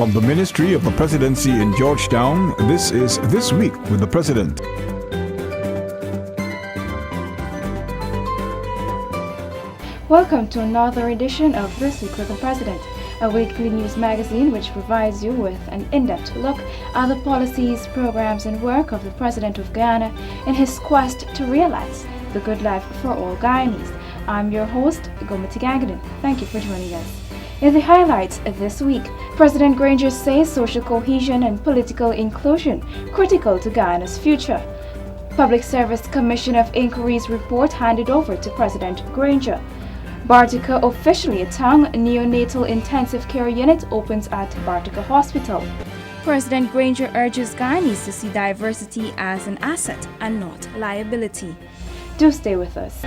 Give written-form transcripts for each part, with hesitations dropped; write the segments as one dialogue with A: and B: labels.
A: From the Ministry of the Presidency in Georgetown, this is This Week with the President.
B: Welcome to another edition of This Week with the President, a weekly news magazine which provides you with an in-depth look at the policies, programs, and work of the President of Guyana in his quest to realize the good life for all Guyanese. I'm your host, Gomati Gagadan. Thank you for joining us. In the highlights this week, President Granger says social cohesion and political inclusion critical to Guyana's future. Public Service Commission of Inquiry's report handed over to President Granger. Bartica officially a town neonatal intensive care unit opens at Bartica Hospital. President Granger urges Guyanese to see diversity as an asset and not liability. Do stay with us.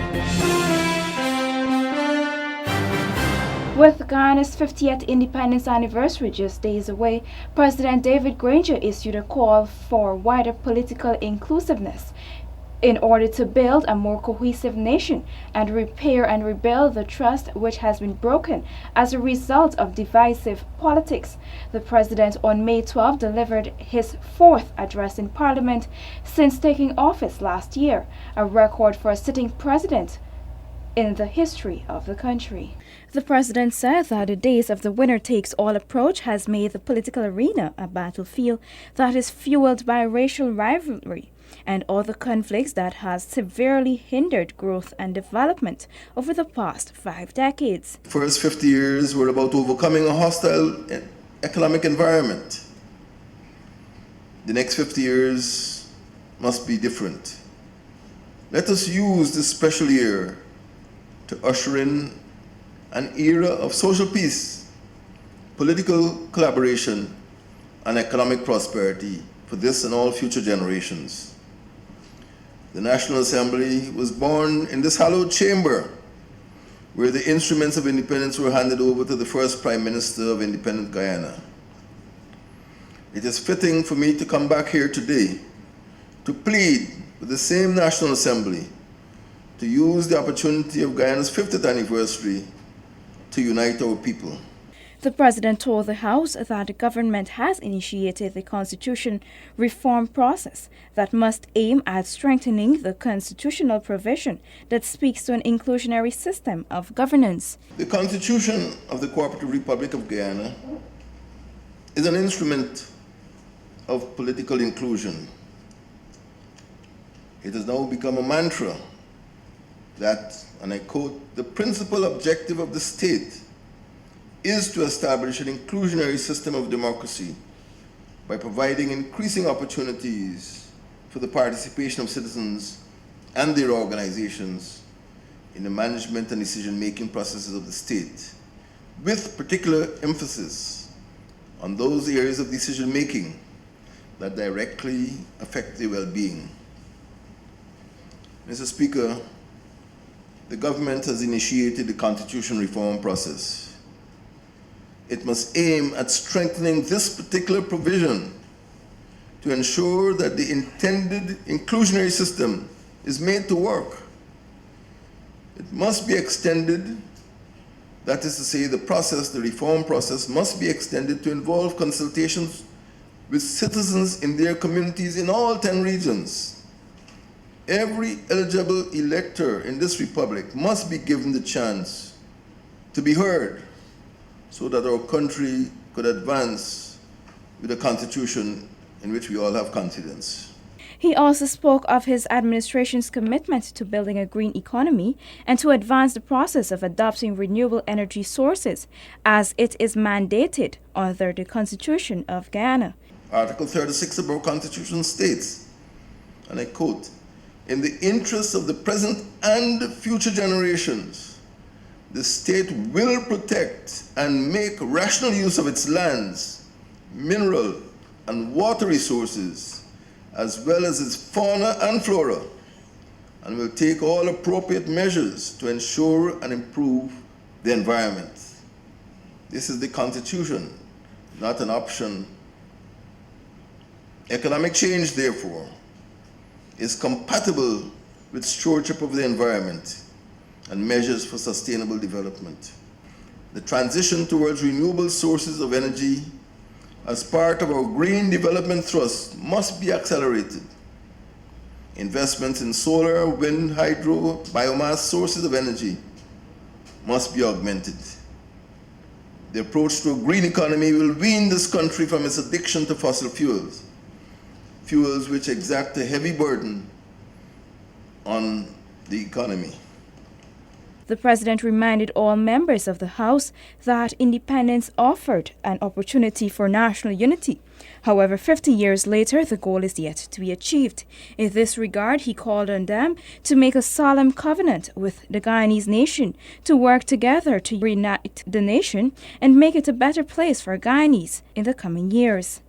B: With Guyana's 50th independence anniversary just days away, President David Granger issued a call for wider political inclusiveness in order to build a more cohesive nation and repair and rebuild the trust which has been broken as a result of divisive politics. The President on May 12 delivered his fourth address in Parliament since taking office last year, a record for a sitting president in the history of the country. The President said that the days of the winner-takes-all approach has made the political arena a battlefield that is fueled by racial rivalry and other conflicts that has severely hindered growth and development over the past 5 decades.
C: The first 50 years were about overcoming a hostile economic environment. The next 50 years must be different. Let us use this special year to usher in an era of social peace, political collaboration, and economic prosperity for this and all future generations. The National Assembly was born in this hallowed chamber, where the instruments of independence were handed over to the first Prime Minister of independent Guyana. It is fitting for me to come back here today to plead with the same National Assembly to use the opportunity of Guyana's 50th anniversary to unite our people.
B: The President told the House that the government has initiated the constitution reform process that must aim at strengthening the constitutional provision that speaks to an inclusionary system of governance.
C: The Constitution of the Cooperative Republic of Guyana is an instrument of political inclusion. It has now become a mantra that, and I quote, "the principal objective of the state is to establish an inclusionary system of democracy by providing increasing opportunities for the participation of citizens and their organizations in the management and decision-making processes of the state, with particular emphasis on those areas of decision-making that directly affect their well-being." Mr. Speaker, the government has initiated the constitution reform process. It must aim at strengthening this particular provision to ensure that the intended inclusionary system is made to work. It must be extended, that is to say, the reform process must be extended to involve consultations with citizens in their communities in all 10 regions. Every eligible elector in this republic must be given the chance to be heard so that our country could advance with a constitution in which we all have confidence.
B: He also spoke of his administration's commitment to building a green economy and to advance the process of adopting renewable energy sources as it is mandated under the Constitution of Guyana.
C: Article 36 of our Constitution states, and I quote, "In the interests of the present and future generations, the state will protect and make rational use of its lands, mineral and water resources, as well as its fauna and flora, and will take all appropriate measures to ensure and improve the environment." This is the Constitution, not an option. Economic change, therefore, is compatible with stewardship of the environment and measures for sustainable development. The transition towards renewable sources of energy as part of our Green Development Trust must be accelerated. Investments in solar, wind, hydro, biomass sources of energy must be augmented. The approach to a green economy will wean this country from its addiction to fossil fuels, fuels which exact a heavy burden on the economy.
B: The president reminded all members of the House that independence offered an opportunity for national unity. However, 50 years later, the goal is yet to be achieved. In this regard, he called on them to make a solemn covenant with the Guyanese nation to work together to reunite the nation and make it a better place for Guyanese in the coming years.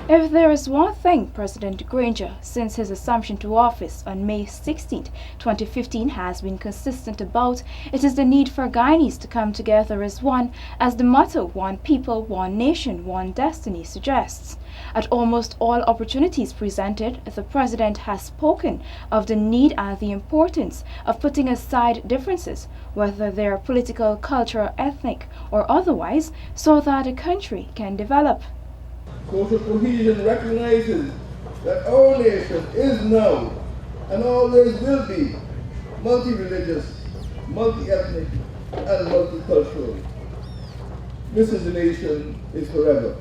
B: If there is one thing President Granger, since his assumption to office on May 16, 2015, has been consistent about, it is the need for Guyanese to come together as one, as the motto "One People, One Nation, One Destiny" suggests. At almost all opportunities presented, the President has spoken of the need and the importance of putting aside differences, whether they are political, cultural, ethnic, or otherwise, so that a country can develop.
D: Social cohesion recognizes that our nation is now and always will be multi-religious, multi-ethnic, and multicultural. Miscegenation is forever.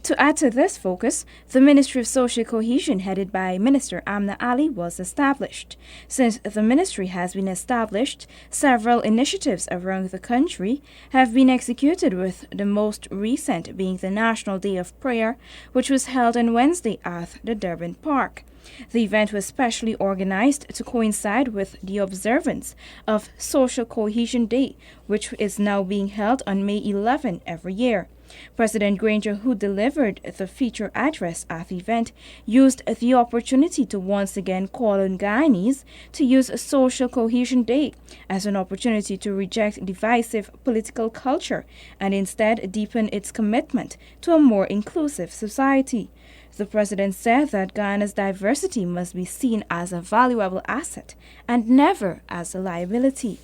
B: To add to this focus, the Ministry of Social Cohesion, headed by Minister Amna Ali, was established. Since the ministry has been established, several initiatives around the country have been executed, with the most recent being the National Day of Prayer, which was held on Wednesday at the Durban Park. The event was specially organized to coincide with the observance of Social Cohesion Day, which is now being held on May 11 every year. President Granger, who delivered the feature address at the event, used the opportunity to once again call on Guyanese to use Social Cohesion Day as an opportunity to reject divisive political culture and instead deepen its commitment to a more inclusive society. The president said that Guyana's diversity must be seen as a valuable asset and never as a liability.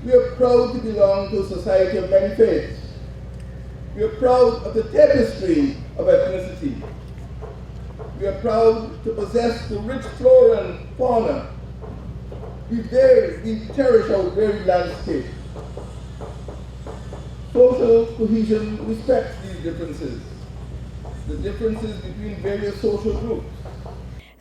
D: We are proud to belong to a society of many faiths. We are proud of the tapestry of ethnicity. We are proud to possess the rich flora and fauna. We cherish our varied landscape. Social cohesion respects these differences, the differences between various social groups.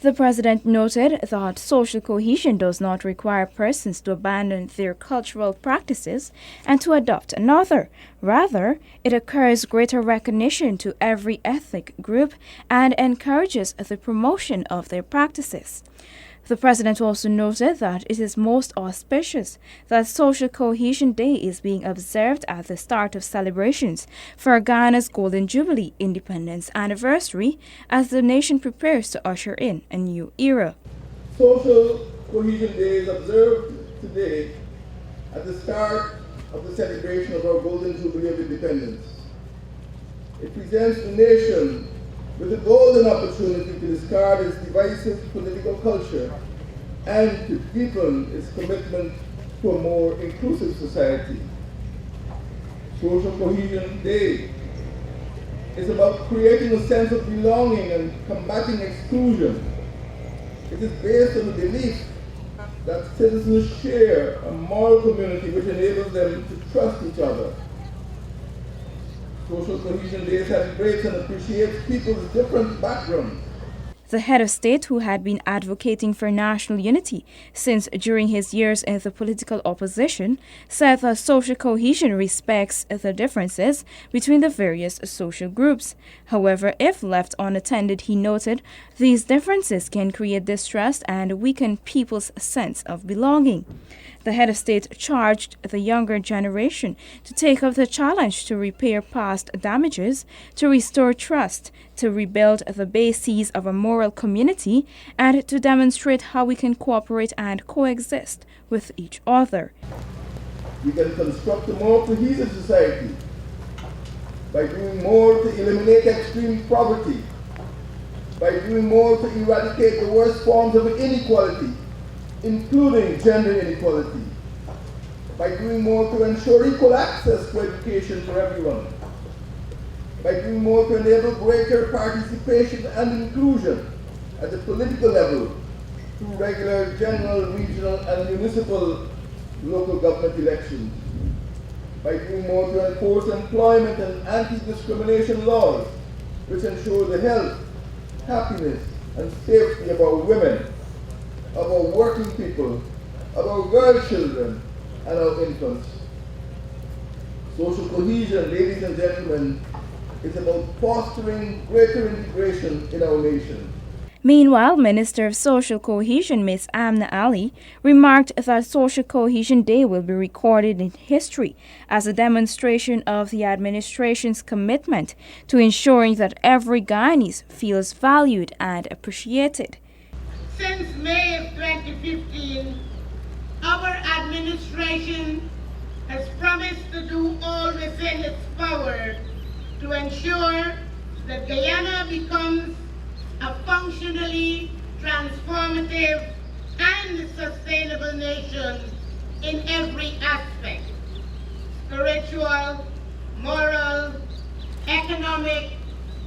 B: The president noted that social cohesion does not require persons to abandon their cultural practices and to adopt another. Rather, it occurs greater recognition to every ethnic group and encourages the promotion of their practices. The president also noted that it is most auspicious that Social Cohesion Day is being observed at the start of celebrations for Guyana's Golden Jubilee Independence Anniversary as the nation prepares to usher in a new era.
D: Social Cohesion Day is observed today at the start of the celebration of our Golden Jubilee of Independence. It presents the nation with a golden opportunity to discard its divisive political culture and to deepen its commitment to a more inclusive society. Social Cohesion Day is about creating a sense of belonging and combating exclusion. It is based on the belief that citizens share a moral community which enables them to trust each other. Social Cohesion Day celebrates and appreciates people's different backgrounds.
B: The head of state, who had been advocating for national unity since during his years in the political opposition, said that social cohesion respects the differences between the various social groups. However, if left unattended, he noted, these differences can create distrust and weaken people's sense of belonging. The head of state charged the younger generation to take up the challenge to repair past damages, to restore trust, to rebuild the bases of a moral community, and to demonstrate how we can cooperate and coexist with each other.
D: We can construct a more cohesive society by doing more to eliminate extreme poverty, by doing more to eradicate the worst forms of inequality, including gender inequality, by doing more to ensure equal access to education for everyone, by doing more to enable greater participation and inclusion at the political level through regular general, regional and municipal local government elections, by doing more to enforce employment and anti-discrimination laws which ensure the health, happiness and safety of our women, of our working people, of our girl children and our infants. Social cohesion, ladies and gentlemen, is about fostering greater integration in our nation.
B: Meanwhile, Minister of Social Cohesion Ms. Amna Ali remarked that Social Cohesion Day will be recorded in history as a demonstration of the administration's commitment to ensuring that every Guyanese feels valued and appreciated.
E: Since May of 2015, our administration has promised to do all within its power to ensure that Guyana becomes a functionally transformative and sustainable nation in every aspect: spiritual, moral, economic,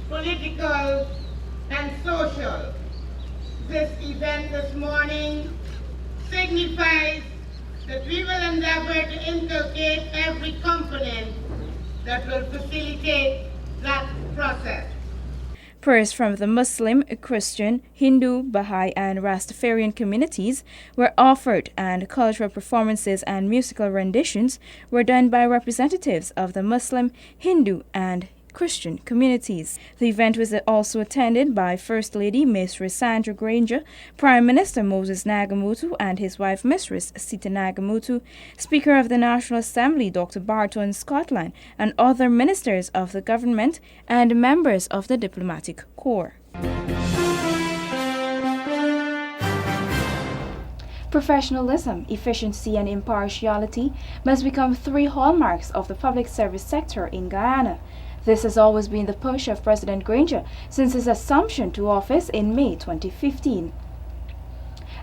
E: political, and social. This event this morning signifies that we will endeavor to inculcate every component that will facilitate that process.
B: Prayers from the Muslim, Christian, Hindu, Baha'i and Rastafarian communities were offered, and cultural performances and musical renditions were done by representatives of the Muslim, Hindu and Christian communities. The event was also attended by First Lady Mistress Sandra Granger, Prime Minister Moses Nagamutu and his wife Mistress Sita Nagamutu, Speaker of the National Assembly Dr. Barton Scotland, and other ministers of the government and members of the diplomatic corps. Professionalism, efficiency and impartiality must become three hallmarks of the public service sector in Guyana. This has always been the push of President Granger since his assumption to office in May 2015.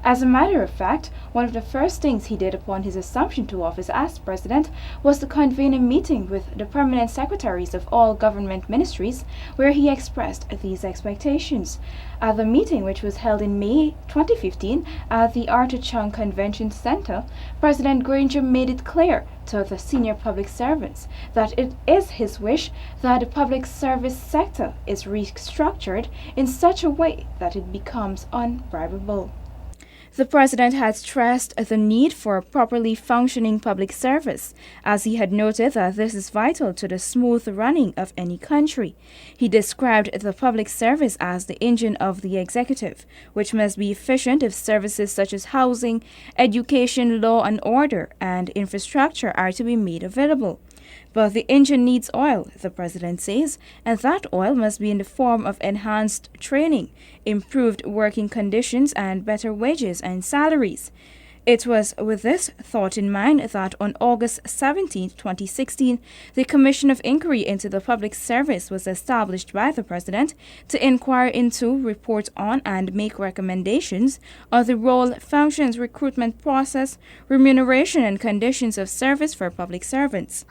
B: As a matter of fact, one of the first things he did upon his assumption to office as president was to convene a meeting with the permanent secretaries of all government ministries, where he expressed these expectations. At the meeting, which was held in May 2015 at the Arthur Chung Convention Center, President Granger made it clear to the senior public servants that it is his wish that the public service sector is restructured in such a way that it becomes unbribable. The president had stressed the need for a properly functioning public service, as he had noted that this is vital to the smooth running of any country. He described the public service as the engine of the executive, which must be efficient if services such as housing, education, law and order, and infrastructure are to be made available. But the engine needs oil, the president says, and that oil must be in the form of enhanced training, improved working conditions, and better wages and salaries. It was with this thought in mind that on August 17, 2016, the Commission of Inquiry into the Public Service was established by the President to inquire into, report on, and make recommendations on the role, functions, recruitment process, remuneration, and conditions of service for public servants.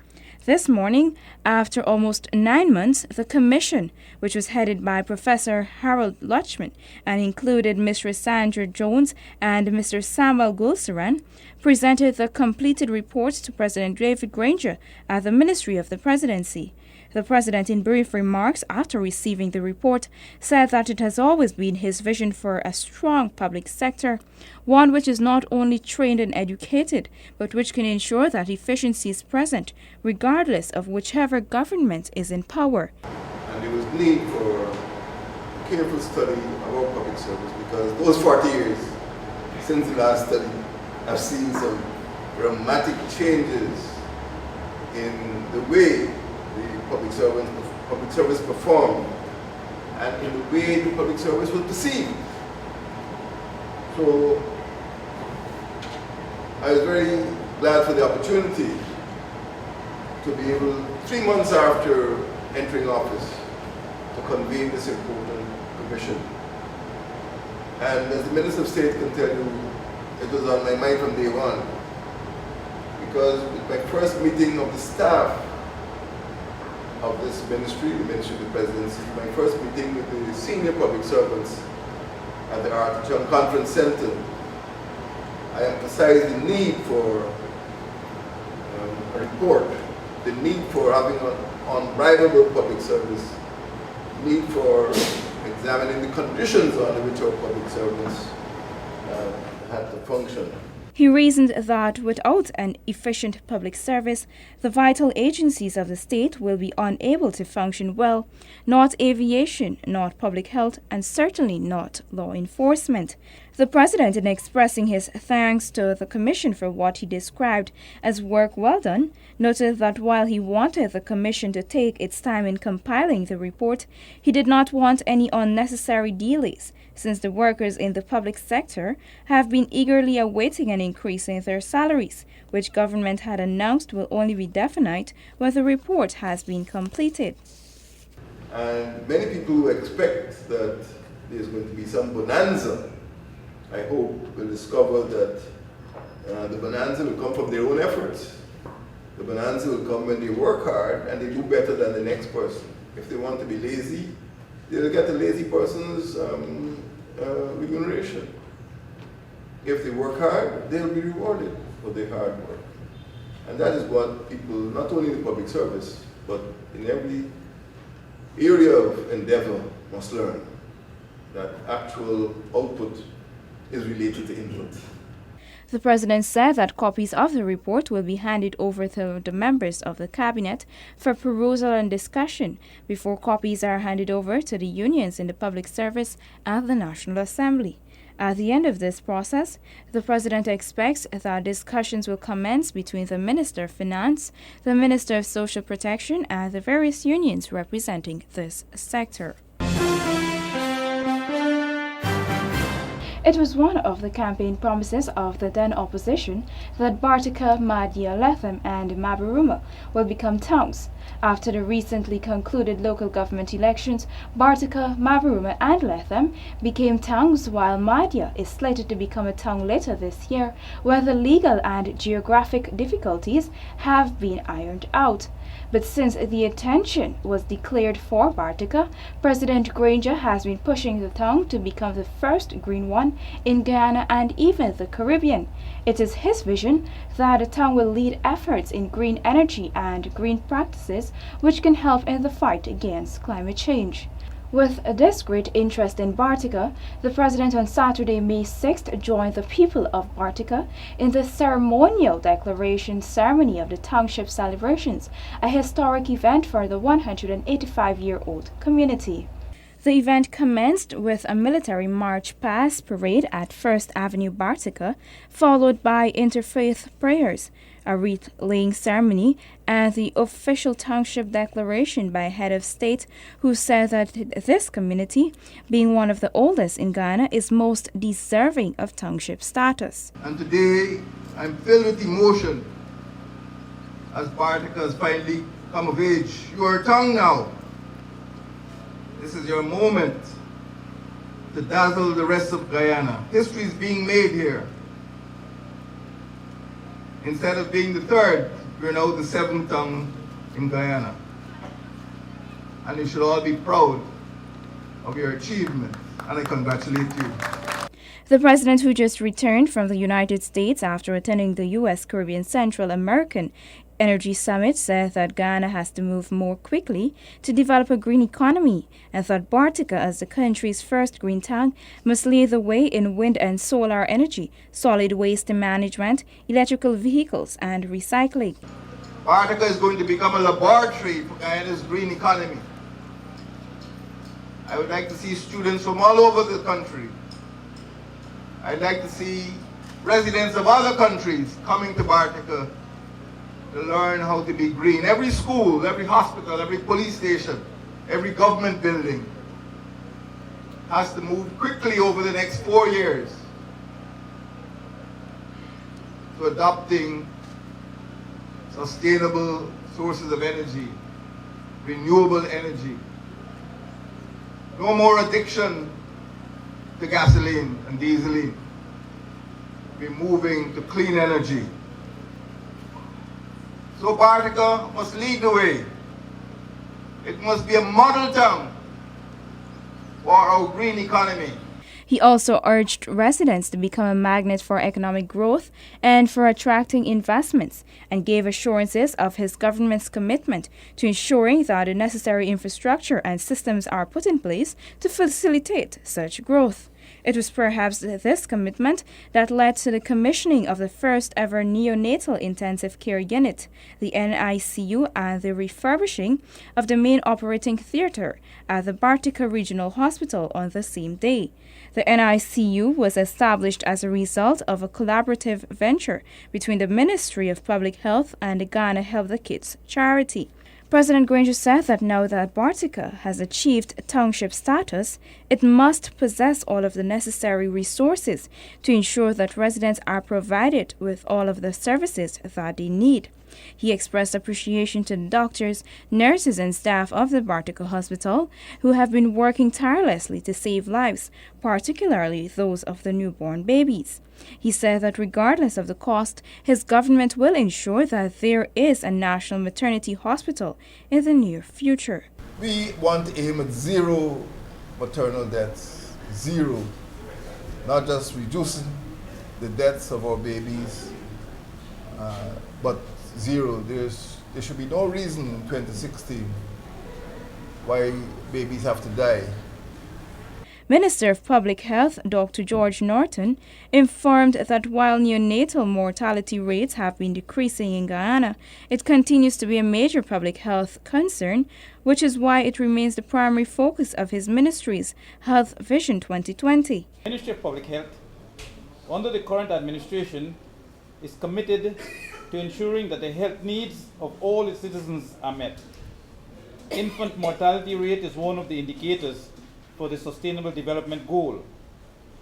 B: This morning, after almost 9 months, the commission, which was headed by Professor Harold Lutchman and included Mistress Sandra Jones and Mr. Samuel Gulsaran, presented the completed report to President David Granger at the Ministry of the Presidency. The President, in brief remarks after receiving the report, said that it has always been his vision for a strong public sector, one which is not only trained and educated, but which can ensure that efficiency is present, regardless of whichever government is in power.
C: And there was need for careful study of our public service, because those 40 years since the last study have seen some dramatic changes in the way the public service performed and in the way the public service was perceived. So I was very glad for the opportunity to be able, 3 months after entering office, to convene this important commission. And as the Minister of State can tell you, it was on my mind from day one. because with my first meeting of the staff of this ministry, the Ministry of the Presidency, my first meeting with the senior public servants at the Arthur Chung Conference Center, I emphasized the need for a report, the need for having an unrivaled public service, need for examining the conditions under which our public servants had to function.
B: He reasoned that without an efficient public service, the vital agencies of the state will be unable to function well, not aviation, not public health, and certainly not law enforcement. The president, in expressing his thanks to the commission for what he described as work well done, noted that while he wanted the commission to take its time in compiling the report, he did not want any unnecessary delays, since the workers in the public sector have been eagerly awaiting an increase in their salaries, which government had announced will only be definite when the report has been completed.
C: And many people who expect that there's going to be some bonanza, I hope, will discover that the bonanza will come from their own efforts. The bonanza will come when they work hard and they do better than the next person. If they want to be lazy, they'll get the lazy person's remuneration. If they work hard, they'll be rewarded for their hard work. And that is what people, not only in the public service, but in every area of endeavor, must learn, that actual output is related to input.
B: The president said that copies of the report will be handed over to the members of the cabinet for perusal and discussion before copies are handed over to the unions in the public service and the National Assembly. At the end of this process, the president expects that discussions will commence between the Minister of Finance, the Minister of Social Protection, and the various unions representing this sector. It was one of the campaign promises of the then opposition that Bartica, Madhya, Letham and Mabaruma will become towns. After the recently concluded local government elections, Bartica, Mabaruma and Letham became towns, while Madhya is slated to become a town later this year, where the legal and geographic difficulties have been ironed out. But since the intention was declared for Bartica, President Granger has been pushing the town to become the first green one in Guyana and even the Caribbean. It is his vision that the town will lead efforts in green energy and green practices which can help in the fight against climate change. With this great interest in Bartica, the president on Saturday, May 6th, joined the people of Bartica in the ceremonial declaration ceremony of the township celebrations, a historic event for the 185-year-old community. The event commenced with a military march past parade at First Avenue, Bartica, followed by interfaith prayers, a wreath-laying ceremony, and the official township declaration by head of state, who said that this community, being one of the oldest in Guyana, is most deserving of township status.
D: And today, I'm filled with emotion as Bartica has finally come of age. You are a town now. This is your moment to dazzle the rest of Guyana. History is being made here. Instead of being the third, we're now the seventh town in Guyana. And you should all be proud of your achievement, and I congratulate you.
B: The president, who just returned from the United States after attending the U.S. Caribbean Central American Energy Summit, said that Guyana has to move more quickly to develop a green economy, and that Bartica, as the country's first green town, must lead the way in wind and solar energy, solid waste management, electrical vehicles, and recycling.
D: Bartica is going to become a laboratory for Guyana's green economy. I would like to see students from all over the country. I'd like to see residents of other countries coming to Bartica to learn how to be green. Every school, every hospital, every police station, every government building has to move quickly over the next 4 years to adopting sustainable sources of energy, renewable energy. No more addiction to gasoline and dieseline. We're moving to clean energy. So Bartica must lead the way. It must be a model town for our green economy.
B: He also urged residents to become a magnet for economic growth and for attracting investments, and gave assurances of his government's commitment to ensuring that the necessary infrastructure and systems are put in place to facilitate such growth. It was perhaps this commitment that led to the commissioning of the first ever neonatal intensive care unit, the NICU, and the refurbishing of the main operating theater at the Bartica Regional Hospital on the same day. The NICU was established as a result of a collaborative venture between the Ministry of Public Health and the Ghana Help the Kids charity. President Granger said that now that Bartica has achieved township status, it must possess all of the necessary resources to ensure that residents are provided with all of the services that they need. He expressed appreciation to the doctors, nurses, and staff of the Bartica Hospital who have been working tirelessly to save lives, particularly those of the newborn babies. He said that regardless of the cost, his government will ensure that there is a national maternity hospital in the near future.
D: We want to aim at zero maternal deaths, zero. Not just reducing the deaths of our babies, but zero. There should be no reason in 2016 why babies have to die.
B: Minister of Public Health, Dr. George Norton, informed that while neonatal mortality rates have been decreasing in Guyana, it continues to be a major public health concern, which is why it remains the primary focus of his ministry's Health Vision 2020.
F: Ministry of Public Health, under the current administration, is committed to ensuring that the health needs of all its citizens are met. Infant mortality rate is one of the indicators for the Sustainable Development Goal.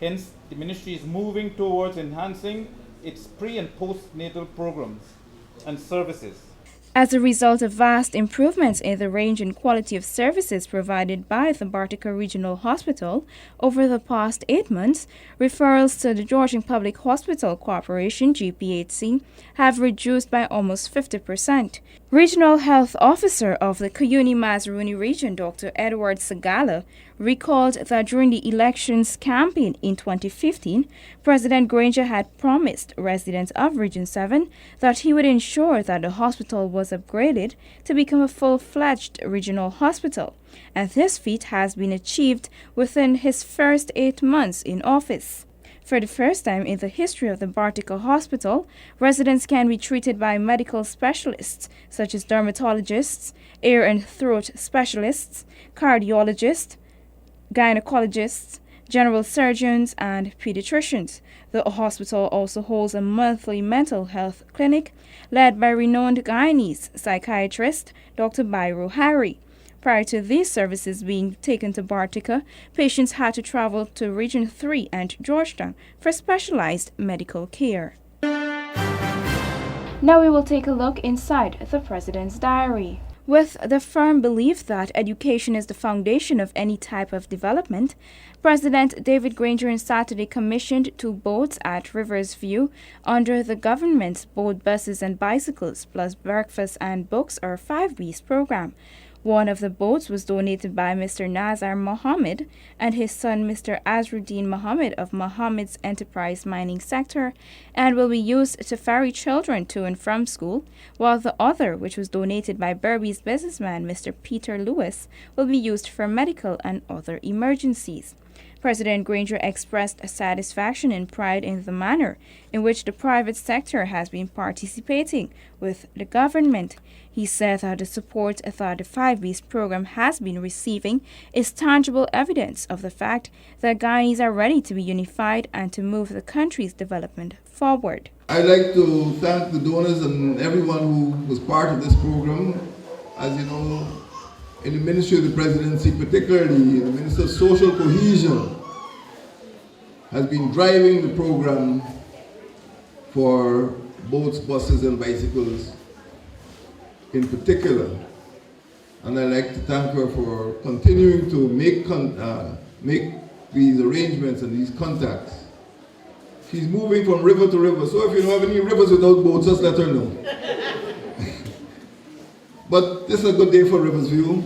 F: Hence, the ministry is moving towards enhancing its pre- and postnatal programs and services.
B: As a result of vast improvements in the range and quality of services provided by the Bartica Regional Hospital over the past 8 months, referrals to the Georgian Public Hospital Corporation, GPHC, have reduced by almost 50%. Regional Health Officer of the Kuyuni-Mazaruni region, Dr. Edward Sagala, recalled that during the elections campaign in 2015, President Granger had promised residents of Region 7 that he would ensure that the hospital was upgraded to become a full-fledged regional hospital, and this feat has been achieved within his first 8 months in office. For the first time in the history of the Bartica Hospital, residents can be treated by medical specialists such as dermatologists, ear and throat specialists, cardiologists, gynecologists, general surgeons, and pediatricians. The hospital also holds a monthly mental health clinic led by renowned Guyanese psychiatrist Dr. Byro Harry. Prior to these services being taken to Bartica, patients had to travel to Region 3 and Georgetown for specialized medical care. Now we will take a look inside the President's diary. With the firm belief that education is the foundation of any type of development, President David Granger on Saturday commissioned 2 boats at Rivers View under the government's Boat Buses and Bicycles plus Breakfast and Books or 5Bs program. One of the boats was donated by Mr. Nazar Mohammed and his son Mr. Azruddin Mohammed of Mohammed's Enterprise Mining Sector and will be used to ferry children to and from school, while the other, which was donated by Berbice businessman Mr. Peter Lewis, will be used for medical and other emergencies. President Granger expressed satisfaction and pride in the manner in which the private sector has been participating with the government. He said that the support that the 5Bs program has been receiving is tangible evidence of the fact that Guyanese are ready to be unified and to move the country's development forward.
D: I'd like to thank the donors and everyone who was part of this program. As you know, in the Ministry of the Presidency, particularly the Minister of Social Cohesion, has been driving the program for boats, buses, and bicycles in particular. And I'd like to thank her for continuing to make these arrangements and these contacts. She's moving from river to river, so if you know of any rivers without boats, just let her know. But this is a good day for Riversview.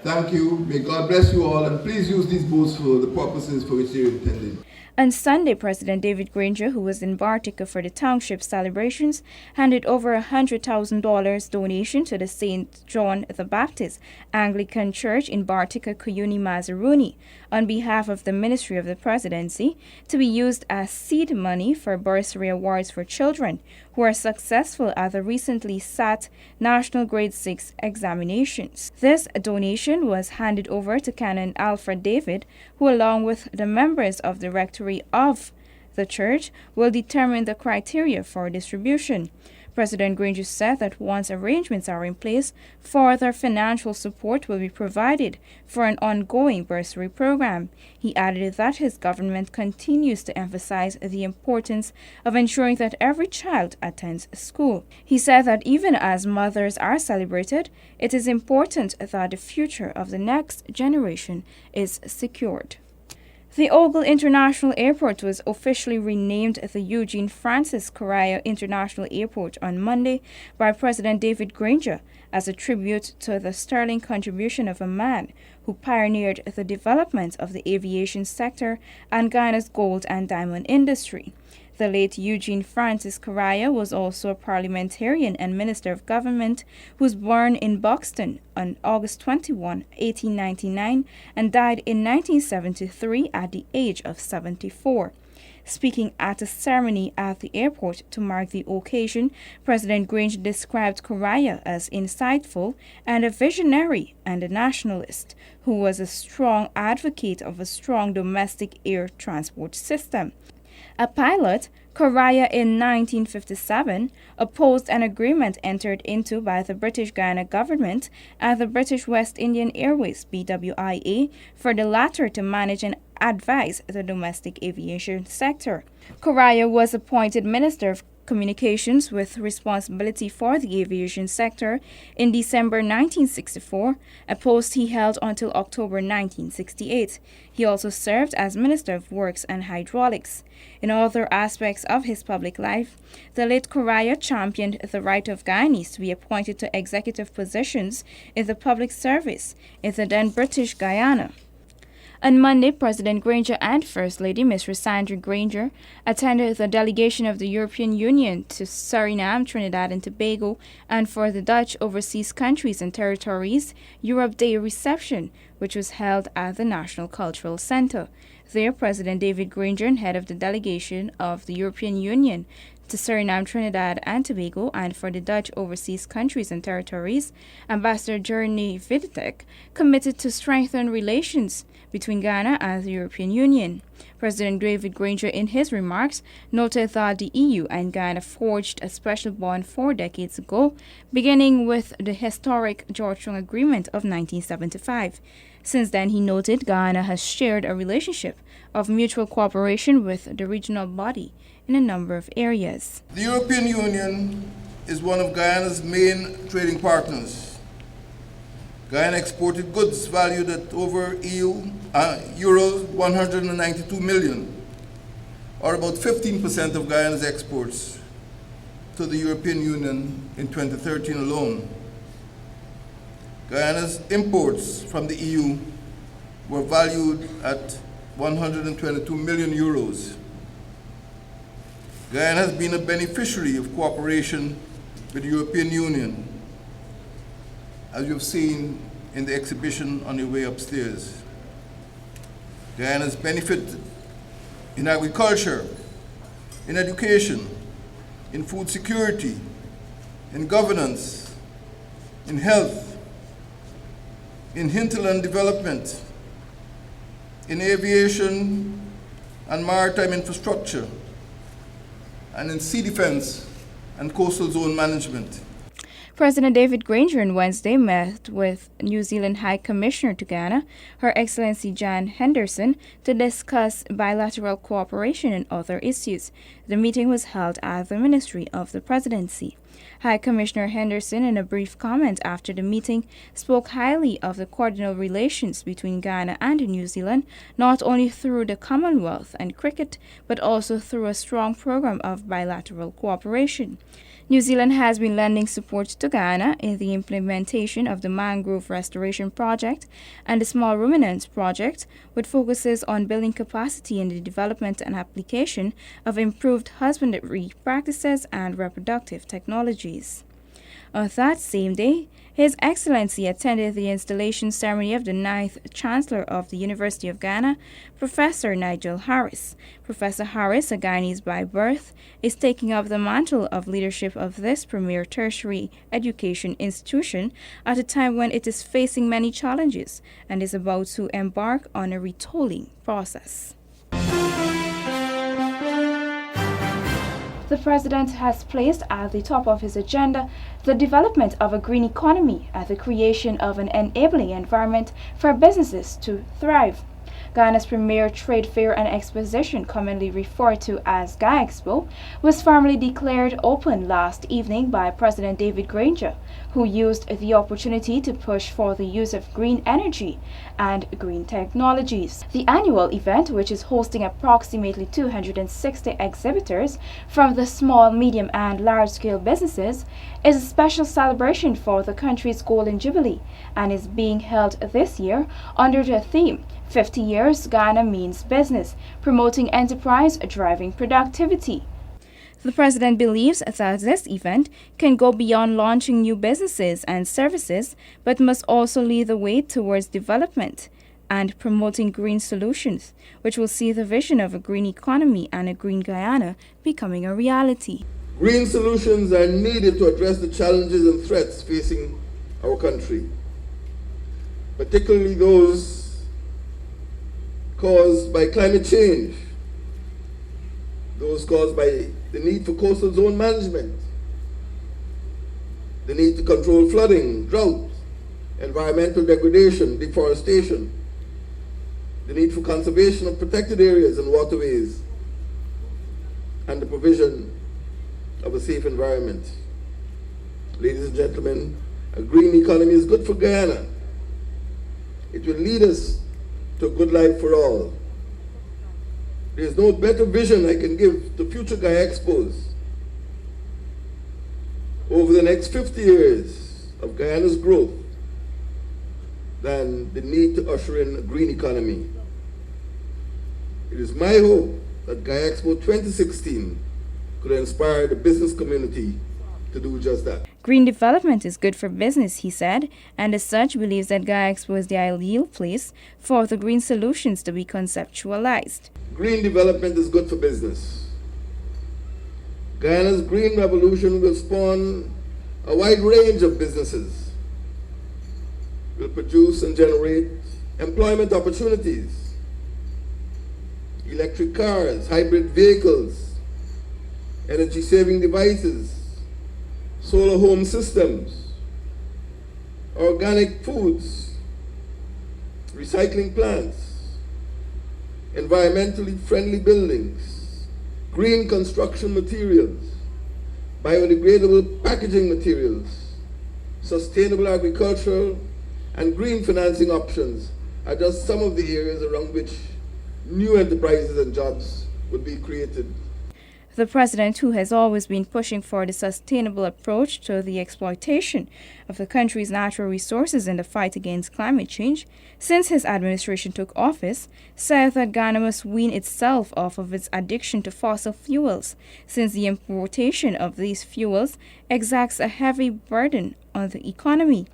D: Thank you. May God bless you all, and please use these boats for the purposes for which they're intended.
B: On Sunday, President David Granger, who was in Bartica for the township celebrations, handed over a $100,000 donation to the St. John the Baptist Anglican Church in Bartica, Cuyuni, Mazaruni, on behalf of the Ministry of the Presidency, to be used as seed money for bursary awards for children who are successful at the recently sat National Grade 6 examinations. This donation was handed over to Canon Alfred David, who, along with the members of the rectory of the church, will determine the criteria for distribution. President Granger said that once arrangements are in place, further financial support will be provided for an ongoing bursary program. He added that his government continues to emphasize the importance of ensuring that every child attends school. He said that even as mothers are celebrated, it is important that the future of the next generation is secured. The Ogle International Airport was officially renamed the Eugene Francis Correa International Airport on Monday by President David Granger as a tribute to the sterling contribution of a man who pioneered the development of the aviation sector and Guyana's gold and diamond industry. The late Eugene Francis Correa was also a parliamentarian and minister of government who was born in Buxton on August 21, 1899 and died in 1973 at the age of 74. Speaking at a ceremony at the airport to mark the occasion, President Granger described Correa as insightful and a visionary and a nationalist who was a strong advocate of a strong domestic air transport system. A pilot, Correa in 1957 opposed an agreement entered into by the British Guyana government and the British West Indian Airways (BWIA) for the latter to manage and advise the domestic aviation sector. Correa was appointed Minister of Communications with responsibility for the aviation sector in December 1964, a post he held until October 1968. He also served as Minister of Works and Hydraulics. In other aspects of his public life, the late Correa championed the right of Guyanese to be appointed to executive positions in the public service in the then British Guyana. On Monday, President Granger and First Lady Ms. Rosandra Granger attended the delegation of the European Union to Suriname, Trinidad and Tobago, and for the Dutch Overseas Countries and Territories Europe Day reception, which was held at the National Cultural Centre. There, President David Granger, head of the delegation of the European Union to Suriname, Trinidad and Tobago, and for the Dutch Overseas Countries and Territories, Ambassador Jeremy Viditek, committed to strengthen relations between Ghana and the European Union. President David Granger, in his remarks, noted that the EU and Ghana forged a special bond 4 decades ago, beginning with the historic Georgetown Agreement of 1975. Since then, he noted, Ghana has shared a relationship of mutual cooperation with the regional body in a number of areas.
D: The European Union is one of Guyana's main trading partners. Guyana exported goods valued at over euros 192 million, or about 15% of Guyana's exports to the European Union in 2013 alone. Guyana's imports from the EU were valued at 122 million euros. Guyana has been a beneficiary of cooperation with the European Union, as you've seen in the exhibition on your way upstairs. Guyana has benefited in agriculture, in education, in food security, in governance, in health, in hinterland development, in aviation and maritime infrastructure, and in sea defense and coastal zone management.
B: President David Granger on Wednesday met with New Zealand High Commissioner to Ghana, Her Excellency Jan Henderson, to discuss bilateral cooperation and other issues. The meeting was held at the Ministry of the Presidency. High Commissioner Henderson, in a brief comment after the meeting, spoke highly of the cordial relations between Guyana and New Zealand, not only through the Commonwealth and cricket, but also through a strong program of bilateral cooperation. New Zealand has been lending support to Guyana in the implementation of the Mangrove Restoration Project and the Small Ruminants Project, which focuses on building capacity in the development and application of improved husbandry practices and reproductive technologies. On that same day, His Excellency attended the installation ceremony of the 9th Chancellor of the University of Ghana, Professor Nigel Harris. Professor Harris, a Guyanese by birth, is taking up the mantle of leadership of this premier tertiary education institution at a time when it is facing many challenges and is about to embark on a retooling process. The President has placed at the top of his agenda the development of a green economy and the creation of an enabling environment for businesses to thrive. Ghana's premier trade fair and exposition, commonly referred to as GAEXPO, was formally declared open last evening by President David Granger, who used the opportunity to push for the use of green energy and green technologies. The annual event, which is hosting approximately 260 exhibitors from the small, medium, and large-scale businesses, is a special celebration for the country's Golden Jubilee and is being held this year under the theme 50 Years Ghana Means Business, promoting enterprise, driving productivity. The President believes that this event can go beyond launching new businesses and services, but must also lead the way towards development and promoting green solutions, which will see the vision of a green economy and a green Guyana becoming a reality.
D: Green solutions are needed to address the challenges and threats facing our country, particularly those caused by climate change, those caused by the need for coastal zone management, the need to control flooding, drought, environmental degradation, deforestation, the need for conservation of protected areas and waterways, and the provision of a safe environment. Ladies and gentlemen, a green economy is good for Guyana. It will lead us to a good life for all. There is no better vision I can give to future GAEXPOs over the next 50 years of Guyana's growth than the need to usher in a green economy. It is my hope that GAEXPO 2016 could inspire the business community to do just that.
B: Green development is good for business, he said, and as such believes that GAEXPO is the ideal place for the green solutions to be conceptualized.
D: Green development is good for business. Guyana's green revolution will spawn a wide range of businesses, will produce and generate employment opportunities, electric cars, hybrid vehicles, energy-saving devices, solar home systems, organic foods, recycling plants, environmentally friendly buildings, green construction materials, biodegradable packaging materials, sustainable agricultural and green financing options are just some of the areas around which new enterprises and jobs would be created.
B: The President, who has always been pushing for the sustainable approach to the exploitation of the country's natural resources in the fight against climate change, since his administration took office, said that Ghana must wean itself off of its addiction to fossil fuels, since the importation of these fuels exacts a heavy burden on the economy.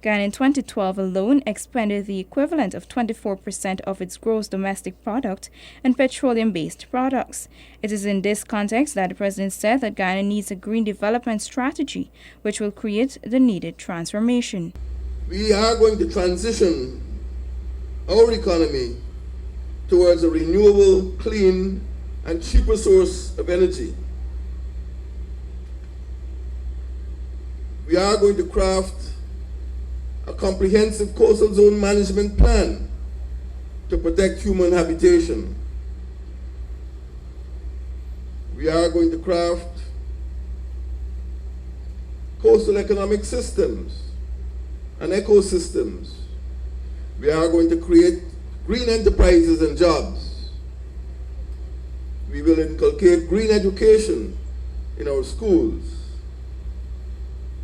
B: Ghana in 2012 alone expended the equivalent of 24% of its gross domestic product on petroleum-based products. It is in this context that the President said that Ghana needs a green development strategy, which will create the needed transformation.
D: We are going to transition our economy towards a renewable, clean, and cheaper source of energy. We are going to craft a comprehensive coastal zone management plan to protect human habitation. We are going to craft coastal economic systems and ecosystems. We are going to create green enterprises and jobs. We will inculcate green education in our schools.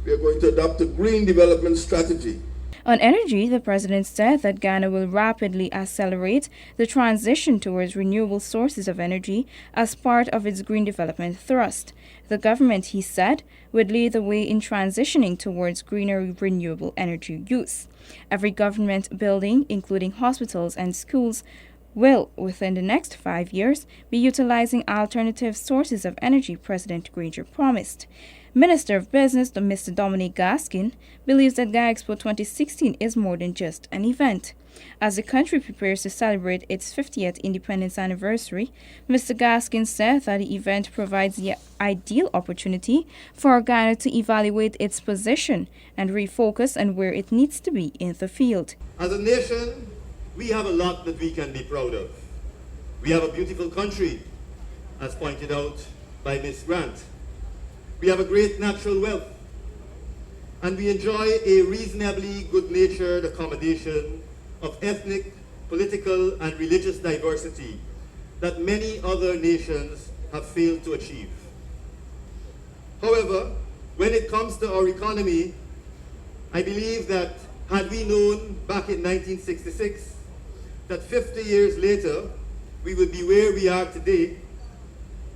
D: We are going to adopt a green development strategy.
B: On energy, the president said that Ghana will rapidly accelerate the transition towards renewable sources of energy as part of its green development thrust. The government, he said, would lead the way in transitioning towards greener renewable energy use. Every government building, including hospitals and schools, will, within the next 5 years, be utilizing alternative sources of energy, President Granger promised. Minister of Business, Mr. Dominic Gaskin, believes that GAEXPO 2016 is more than just an event. As the country prepares to celebrate its 50th independence anniversary, Mr. Gaskin said that the event provides the ideal opportunity for Ghana to evaluate its position and refocus on where it needs to be in the field.
G: As a nation, we have a lot that we can be proud of. We have a beautiful country, as pointed out by Ms. Grant. We have a great natural wealth, and we enjoy a reasonably good-natured accommodation of ethnic, political, and religious diversity that many other nations have failed to achieve. However, when it comes to our economy, I believe that had we known back in 1966 that 50 years later we would be where we are today,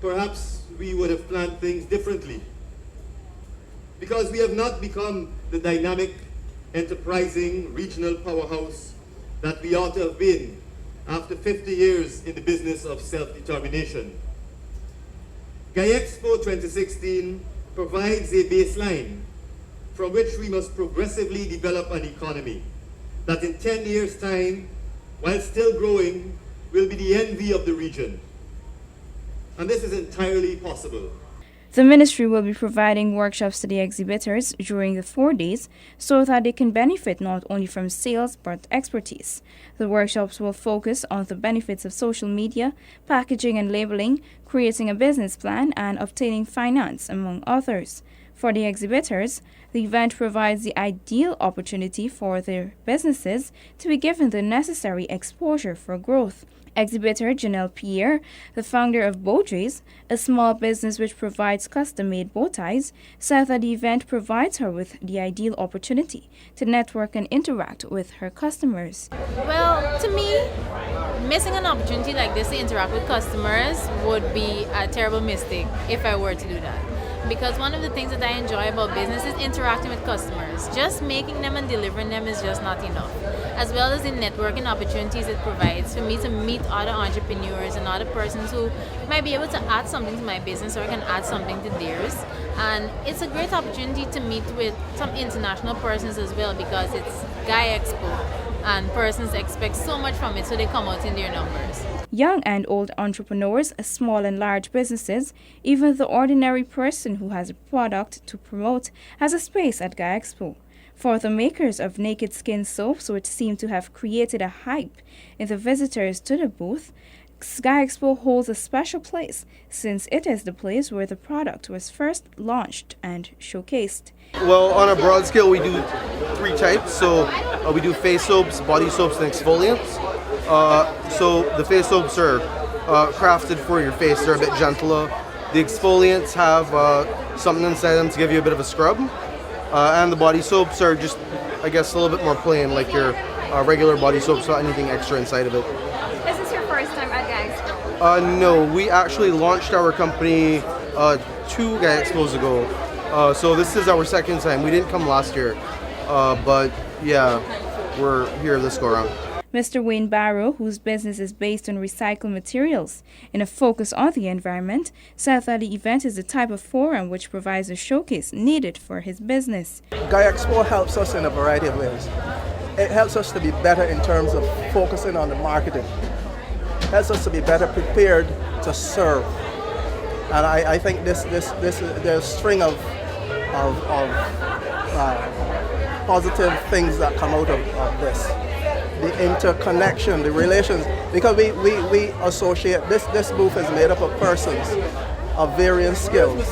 G: perhaps we would have planned things differently. Because we have not become the dynamic, enterprising regional powerhouse that we ought to have been after 50 years in the business of self-determination. GAEXPO 2016 provides a baseline from which we must progressively develop an economy that in 10 years' time, while still growing, will be the envy of the region. And this is entirely possible.
B: The ministry will be providing workshops to the exhibitors during the 4 days so that they can benefit not only from sales but expertise. The workshops will focus on the benefits of social media, packaging and labeling, creating a business plan, and obtaining finance, among others. For the exhibitors, the event provides the ideal opportunity for their businesses to be given the necessary exposure for growth. Exhibitor Janelle Pierre, the founder of Beaujays, a small business which provides custom-made bow ties, said that the event provides her with the ideal opportunity to network and interact with her customers.
H: Well, to me, missing an opportunity like this to interact with customers would be a terrible mistake if I were to do that. Because one of the things that I enjoy about business is interacting with customers. Just making them and delivering them is just not enough. As well as the networking opportunities it provides for me to meet other entrepreneurs and other persons who might be able to add something to my business or can add something to theirs. And it's a great opportunity to meet with some international persons as well, because it's GAEXPO and persons expect so much from it, so they come out in their numbers.
B: Young and old entrepreneurs, small and large businesses, even the ordinary person who has a product to promote has a space at GAEXPO. For the makers of Naked Skin soaps, which seem to have created a hype in the visitors to the booth, GAEXPO holds a special place since it is the place where the product was first launched and showcased.
I: Well, on a broad scale, we do 3 types. So we do face soaps, body soaps, and exfoliants. So the face soaps are crafted for your face. They're a bit gentler. The exfoliants have something inside them to give you a bit of a scrub. And the body soaps are just, I guess, a little bit more plain, like your regular body soaps, not anything extra inside of it.
J: Is this your first time at GAEXPO?
I: No, we actually launched our company 2 GAEXPOs ago. So this is our second time. We didn't come last year, but yeah, we're here this go around.
B: Mr. Wayne Barrow, whose business is based on recycled materials in a focus on the environment, said that the event is the type of forum which provides a showcase needed for his business.
K: GAEXPO helps us in a variety of ways. It helps us to be better in terms of focusing on the marketing. It helps us to be better prepared to serve. And I think there's a string of positive things that come out of this. The interconnection, the relations, because we associate, this booth is made up of persons of varying skills.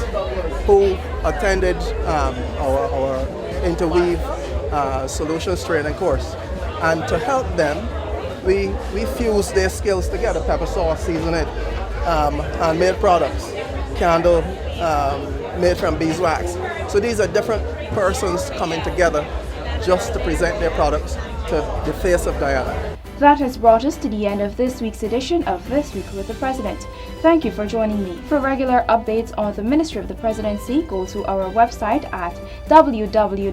K: who attended our Interweave Solutions Training course. And to help them, we fused their skills together: pepper sauce, seasoning, handmade products, candle made from beeswax. So these are different persons coming together just to present their products to the face of Guyana.
B: That has brought us to the end of this week's edition of This Week with the President. Thank you for joining me. For regular updates on the Ministry of the Presidency, go to our website at www.motp.gov.gy.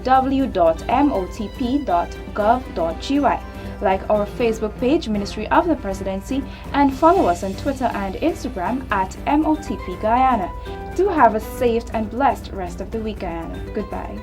B: Like our Facebook page, Ministry of the Presidency, and follow us on Twitter and Instagram at MOTP Guyana. Do have a safe and blessed rest of the week, Guyana. Goodbye.